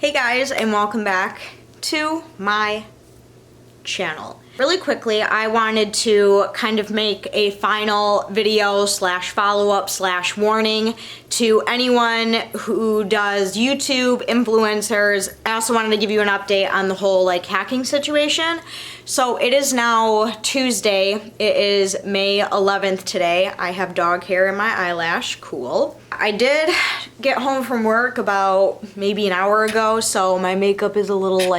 Hey guys, and welcome back to my channel. Really quickly, I wanted to kind of make a final video slash follow-up slash warning to anyone who does YouTube, influencers. I also wanted to give you an update on the whole hacking situation. So it is now Tuesday. It is May 11th today. I have dog hair in my eyelash. Cool. I did get home from work about maybe an hour ago, so my makeup is a little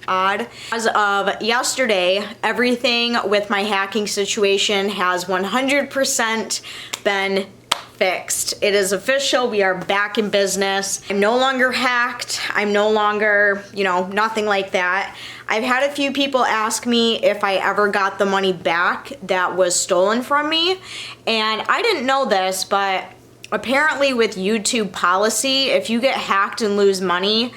odd. As of yesterday, everything with my hacking situation has 100% been fixed. It is official. We are back in business. I'm no longer hacked. I'm no longer, nothing like that. I've had a few people ask me if I ever got the money back that was stolen from me, and I didn't know this, but apparently with YouTube policy, if you get hacked and lose money,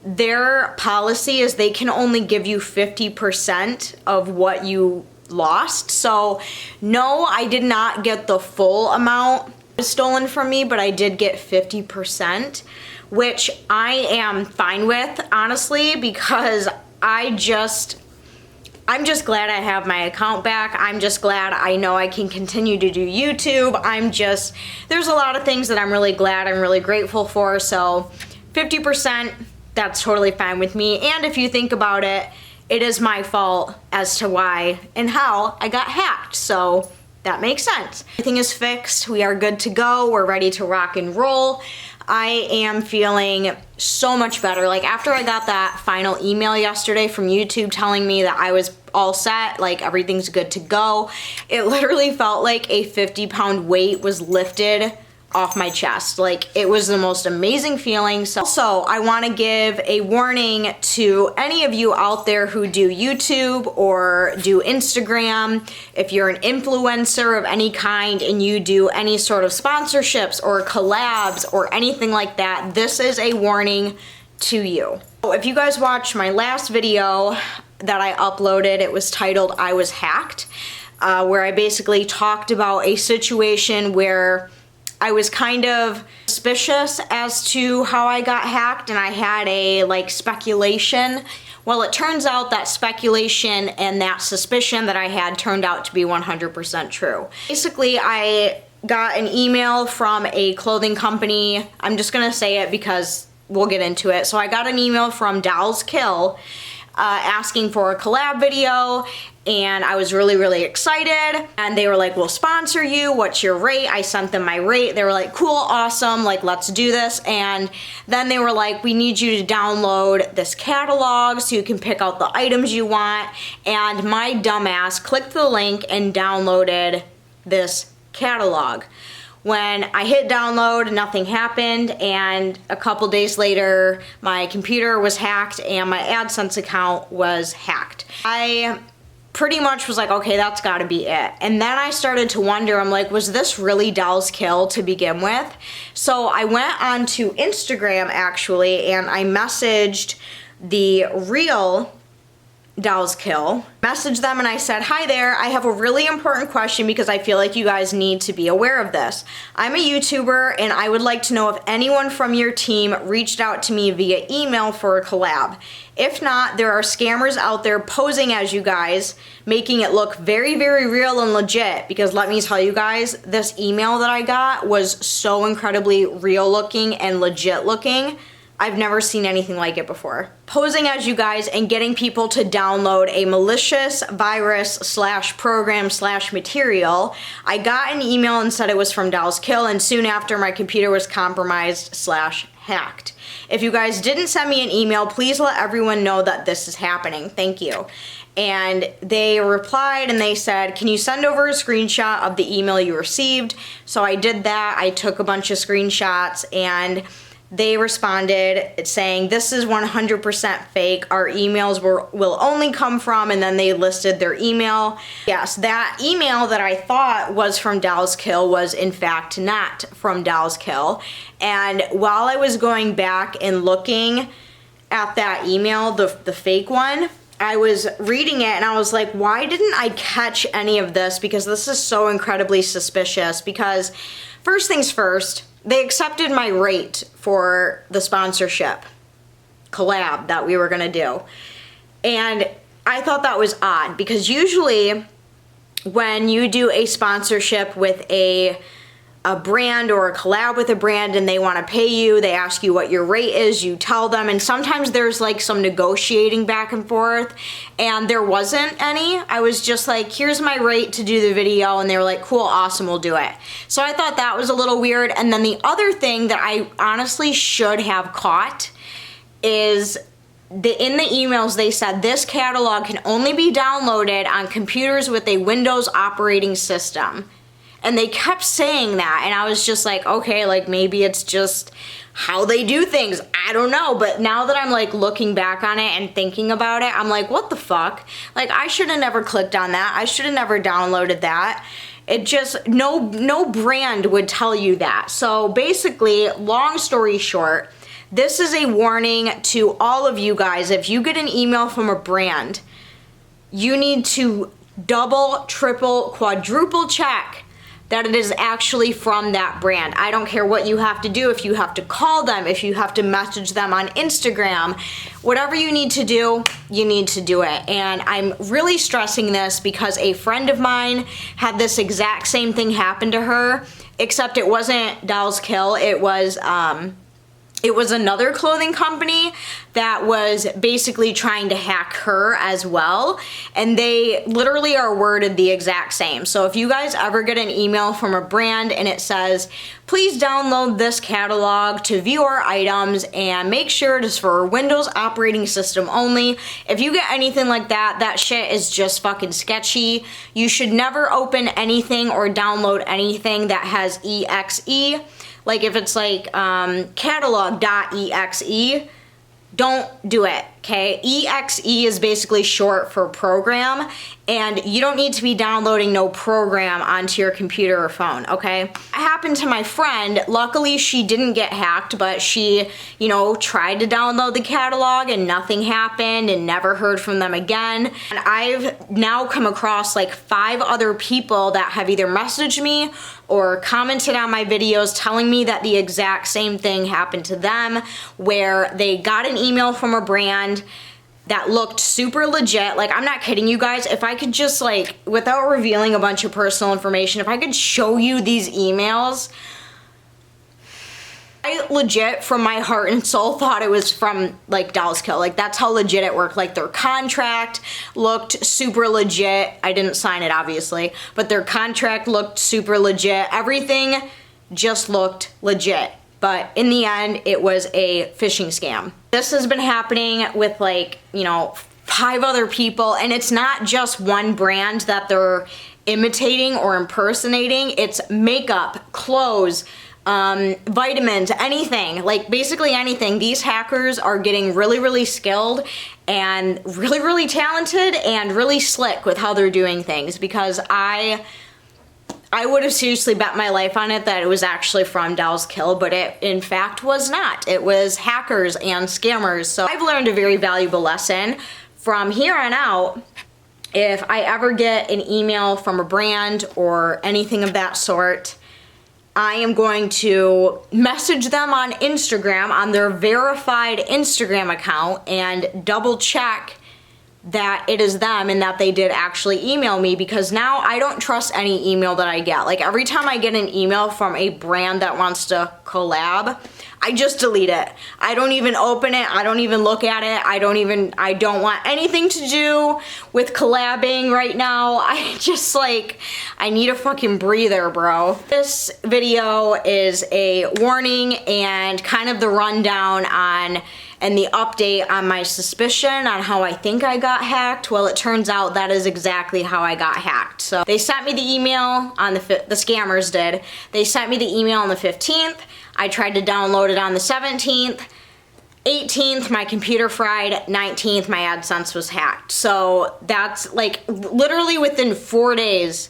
their policy is they can only give you 50% of what you lost. So no, I did not get the full amount stolen from me, but I did get 50%, which I am fine with, honestly, because I'm just glad I have my account back. I'm just glad I know I can continue to do YouTube. There's a lot of things that I'm really glad, I'm really grateful for. So 50%, that's totally fine with me. And if you think about it, it is my fault as to why and how I got hacked. So that makes sense. Everything is fixed. We are good to go. We're ready to rock and roll. I am feeling so much better. After I got that final email yesterday from YouTube telling me that I was all set, everything's good to go, it literally felt like a 50-pound weight was lifted off my chest. It was the most amazing feeling. So also, I want to give a warning to any of you out there who do YouTube or do Instagram. If you're an influencer of any kind and you do any sort of sponsorships or collabs or anything like that, this is a warning to you. So if you guys watched my last video that I uploaded, it was titled I Was Hacked, where I basically talked about a situation where I was kind of suspicious as to how I got hacked, and I had a speculation. Well, it turns out that speculation and that suspicion that I had turned out to be 100% true. Basically, I got an email from a clothing company. I'm just gonna say it because we'll get into it. So I got an email from xoxo asking for a collab video, and I was really, really excited. And they were like, we'll sponsor you. What's your rate? I sent them my rate. They were like, cool, awesome, let's do this. And then they were like, we need you to download this catalog so you can pick out the items you want. And my dumbass clicked the link and downloaded this catalog. When I hit download, nothing happened, and a couple days later, my computer was hacked and my AdSense account was hacked. I pretty much was like, okay, that's gotta be it. And then I started to wonder, I'm like, was this really xoxo to begin with? So I went onto Instagram actually, and I messaged the real xoxo, messaged them, and I said, hi there, I have a really important question because I feel like you guys need to be aware of this. I'm a YouTuber and I would like to know if anyone from your team reached out to me via email for a collab. If not, there are scammers out there posing as you guys, making it look very, very real and legit, because let me tell you guys, this email that I got was so incredibly real looking and legit looking. I've never seen anything like it before. Posing as you guys and getting people to download a malicious virus slash program slash material. I got an email and said it was from xoxo, and soon after my computer was compromised slash hacked. If you guys didn't send me an email, please let everyone know that this is happening. Thank you. And they replied and they said, can you send over a screenshot of the email you received? So I did that. I took a bunch of screenshots, and they responded saying, this is 100% fake. Our emails will only come from, and then they listed their email. Yes, that email that I thought was from xoxo was in fact not from xoxo. And while I was going back and looking at that email, the fake one, I was reading it and I was like, why didn't I catch any of this? Because this is so incredibly suspicious. Because first things first, they accepted my rate for the sponsorship. collab that we were gonna do. And I thought that was odd because usually when you do a sponsorship with a brand or a collab with a brand and they want to pay you, they ask you what your rate is, you tell them, and sometimes there's like some negotiating back and forth, and there wasn't any. I was just like, here's my rate to do the video, and they were like, cool, awesome, we'll do it. So I thought that was a little weird. And then the other thing that I honestly should have caught is in the emails they said this catalog can only be downloaded on computers with a Windows operating system. And they kept saying that, and I was just like, okay, like maybe it's just how they do things. I don't know. But now that I'm like looking back on it and thinking about it, I'm like, what the fuck? Like, I should have never clicked on that. I should have never downloaded that. It just, no brand would tell you that. So basically, long story short, this is a warning to all of you guys. If you get an email from a brand, you need to double, triple, quadruple check that it is actually from that brand. I don't care what you have to do, if you have to call them, if you have to message them on Instagram, whatever you need to do, you need to do it. And I'm really stressing this because a friend of mine had this exact same thing happen to her, except it wasn't Dolls Kill, it was another clothing company that was basically trying to hack her as well, and they literally are worded the exact same. So if you guys ever get an email from a brand and it says, please download this catalog to view our items and make sure it is for Windows operating system only, if you get anything like that, that shit is just fucking sketchy. You should never open anything or download anything that has EXE. Like if it's like catalog.exe, don't do it, okay? EXE is basically short for program, and you don't need to be downloading no program onto your computer or phone, okay? It happened to my friend. Luckily, she didn't get hacked, but she, you know, tried to download the catalog and nothing happened and never heard from them again. And I've now come across like 5 other people that have either messaged me or commented on my videos telling me that the exact same thing happened to them, where they got an email from a brand that looked super legit. Like, I'm not kidding you guys. If I could just, like, without revealing a bunch of personal information, if I could show you these emails, I legit, from my heart and soul, thought it was from, like, Dolls Kill. Like, that's how legit it worked. Like, their contract looked super legit. I didn't sign it, obviously, but their contract looked super legit. Everything just looked legit. But in the end, it was a phishing scam. This has been happening with, like, you know, 5 other people, and it's not just one brand that they're imitating or impersonating. It's makeup, clothes, vitamins, anything, like basically anything. These hackers are getting really, really skilled and really, really talented and really slick with how they're doing things, because I would have seriously bet my life on it that it was actually from Dolls Kill, but it in fact was not. It was hackers and scammers. So I've learned a very valuable lesson. From here on out, if I ever get an email from a brand or anything of that sort, I am going to message them on Instagram, on their verified Instagram account, and double check that it is them and that they did actually email me, because now I don't trust any email that I get. Like, every time I get an email from a brand that wants to collab, I just delete it. I don't even open it. I don't even look at it. I don't want anything to do with collabing right now. I just, like, I need a fucking breather, bro. This video is a warning and kind of the rundown on and the update on my suspicion on how I think I got hacked. Well, it turns out that is exactly how I got hacked. So they sent me the email on the scammers did. They sent me the email on the 15th. I tried to download it on the 17th. 18th, my computer fried. 19th, my AdSense was hacked. So that's like literally within 4 days,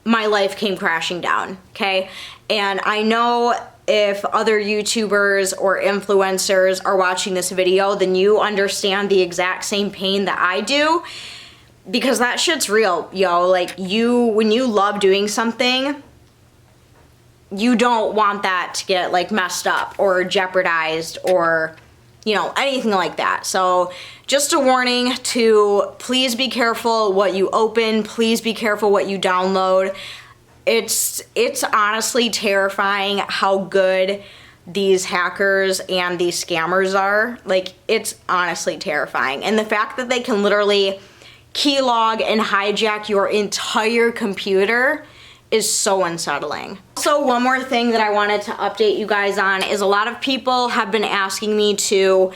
my life came crashing down, okay? And I know if other YouTubers or influencers are watching this video, then you understand the exact same pain that I do, because that shit's real, yo. Like, when you love doing something, you don't want that to get, like, messed up or jeopardized or you know, anything like that. So just a warning to please be careful what you open, please be careful what you download. It's honestly terrifying how good these hackers and these scammers are. Like, it's honestly terrifying. And the fact that they can literally keylog and hijack your entire computer is so unsettling. So one more thing that I wanted to update you guys on is a lot of people have been asking me to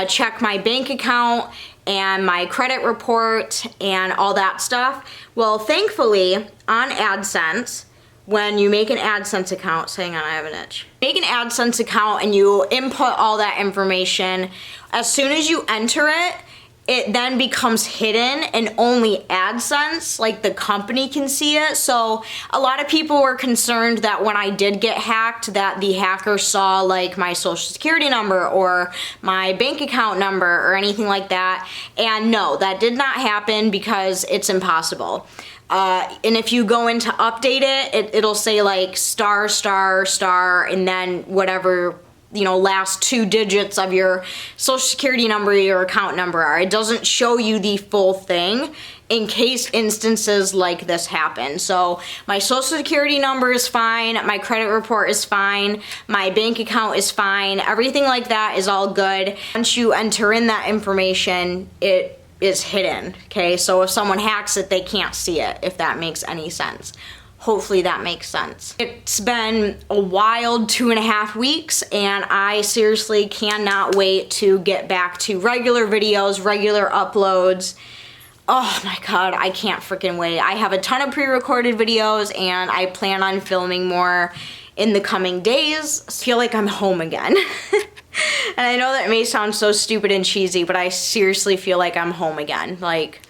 check my bank account and my credit report and all that stuff. Well, thankfully, on AdSense, when you make an AdSense account, hang on, I have an itch. Make an AdSense account and you input all that information. As soon as you enter it, it then becomes hidden and only AdSense, like the company, can see it. So a lot of people were concerned that when I did get hacked, that the hacker saw like my social security number or my bank account number or anything like that. And no, that did not happen because it's impossible. And if you go in to update it, it'll say like star, star, star, and then whatever, you know, last 2 digits of your social security number, your account number are. It doesn't show you the full thing in case instances like this happen. So my social security number is fine, my credit report is fine, my bank account is fine, everything like that is all good. Once you enter in that information, it is hidden, okay? So if someone hacks it, they can't see it, if that makes any sense. Hopefully that makes sense. It's been a wild 2.5 weeks, and I seriously cannot wait to get back to regular videos, regular uploads. Oh my God, I can't freaking wait. I have a ton of pre-recorded videos and I plan on filming more in the coming days. I feel like I'm home again. And I know that may sound so stupid and cheesy, but I seriously feel like I'm home again. Like,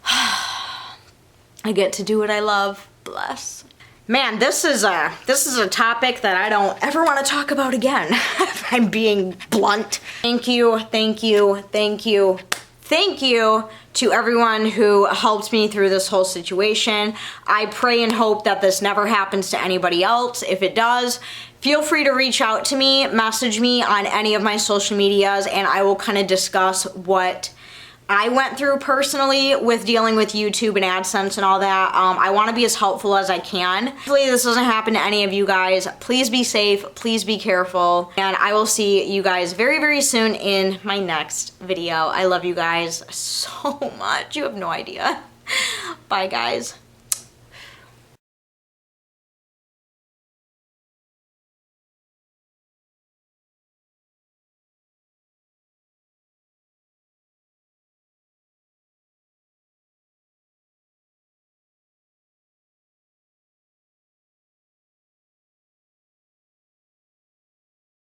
I get to do what I love. Bless. Man, this is a topic that I don't ever want to talk about again. If I'm being blunt. Thank you, thank you, thank you, thank you to everyone who helped me through this whole situation. I pray and hope that this never happens to anybody else. If it does, feel free to reach out to me, message me on any of my social medias, and I will kind of discuss what I went through personally with dealing with YouTube and AdSense and all that. I want to be as helpful as I can. Hopefully this doesn't happen to any of you guys. Please be safe, please be careful, and I will see you guys very, very soon in my next video. I love you guys so much. You have no idea. Bye, guys.